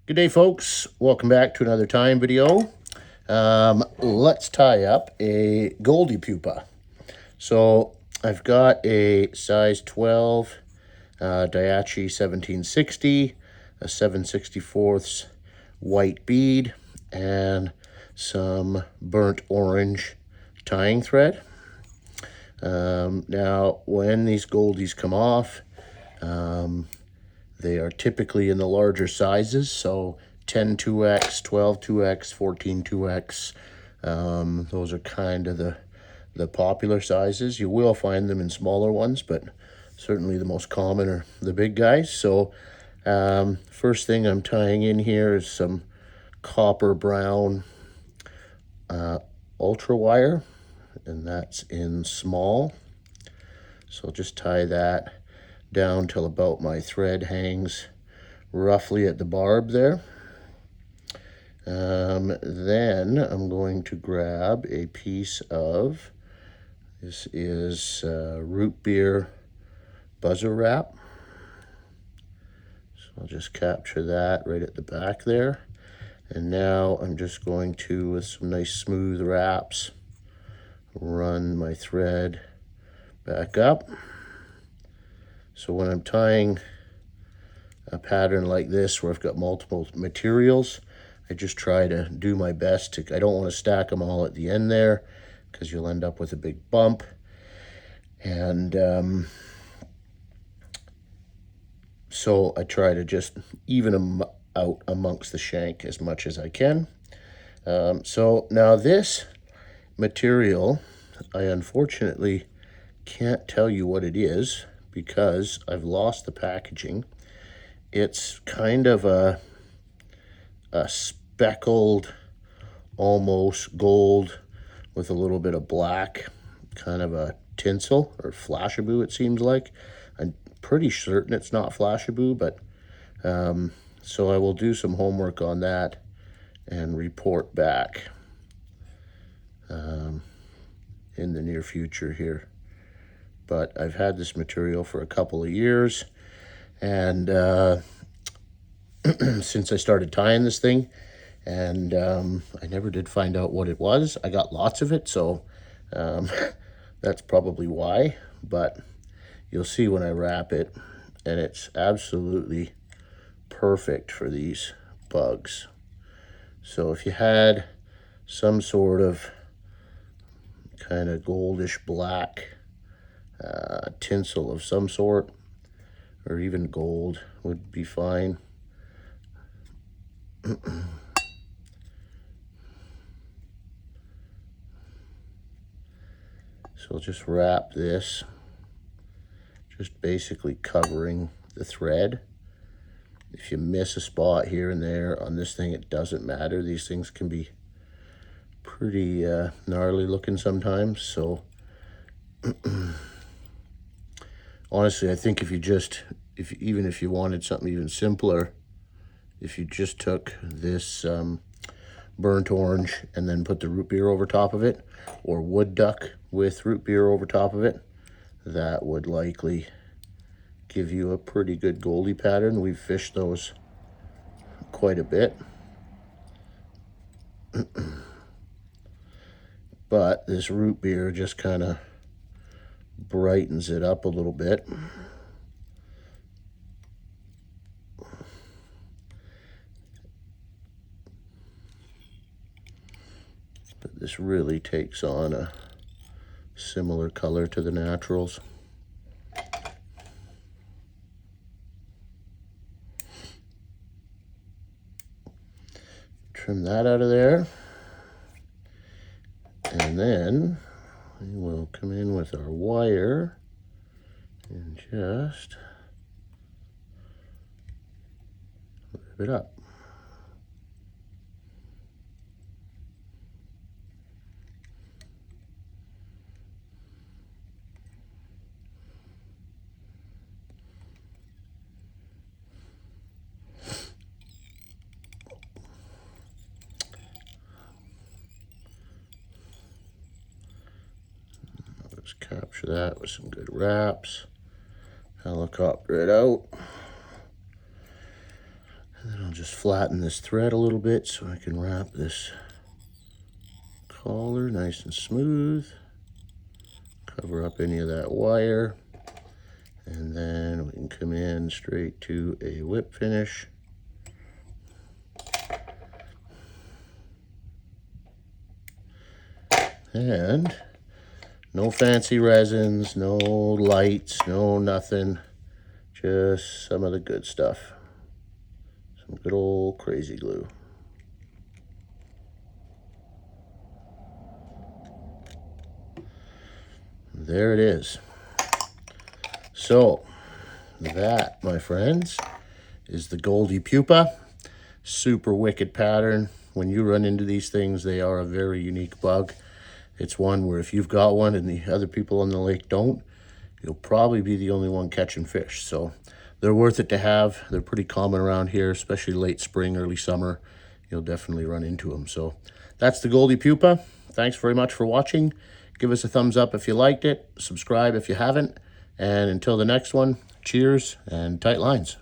Good day, folks. Welcome back to another time video. Let's tie up a Goldie Pupa. So I've got a size 12 Daiichi 1760, a 7/64 white bead, and some burnt orange tying thread. Now, when these Goldies come off, they are typically in the larger sizes, so 10 2X, 12 2X, 14 2X. Those are kind of the popular sizes. You will find them in smaller ones, but certainly the most common are the big guys. So first thing I'm tying in here is some copper brown ultra wire, and that's in small. So I'll just tie that down till about my thread hangs roughly at the barb there. Then I'm going to grab a piece of, this is root beer buzzer wrap. So I'll just capture that right at the back there. And now I'm just going to, with some nice smooth wraps, run my thread back up. So when I'm tying a pattern like this where I've got multiple materials, I just try to do my best to, I don't want to stack them all at the end there because you'll end up with a big bump. And so I try to just even them out amongst the shank as much as I can. So now this material, I unfortunately can't tell you what it is because I've lost the packaging. It's kind of a speckled, almost gold with a little bit of black, kind of a tinsel or flashaboo, it seems like. I'm pretty certain it's not flashaboo, but so I will do some homework on that and report back in the near future here. But I've had this material for a couple of years, and since I started tying this thing, and I never did find out what it was. I got lots of it, so that's probably why, but you'll see when I wrap it, and it's absolutely perfect for these bugs. So if you had some sort of kind of goldish black tinsel of some sort, or even gold would be fine. So I'll just wrap this, just basically covering the thread. If you miss a spot here and there on this thing, it doesn't matter. These things can be pretty gnarly looking sometimes. So honestly, I think if you just, even if you wanted something even simpler, if you just took this burnt orange and then put the root beer over top of it, or wood duck with root beer over top of it, that would likely give you a pretty good Goldie pattern. We've fished those quite a bit. But this root beer just kind of brightens it up a little bit. But this really takes on a similar color to the naturals. Trim that out of there. And then we will come in with our wire and just rip it up. Capture that with some good wraps, helicopter it out, and then I'll just flatten this thread a little bit so I can wrap this collar nice and smooth. Cover up any of that wire. And then we can come in straight to a whip finish. And no fancy resins, no lights, no nothing. Just some of the good stuff. Some good old crazy glue. There it is. So that, my friends, is the Goldie Pupa. Super wicked pattern. When you run into these things, they are a very unique bug. It's one where if you've got one and the other people on the lake don't, you'll probably be the only one catching fish. So they're worth it to have. They're pretty common around here, especially late spring, early summer. You'll definitely run into them. So that's the Goldie Pupa. Thanks very much for watching. Give us a thumbs up if you liked it. Subscribe if you haven't. And until the next one, cheers and tight lines.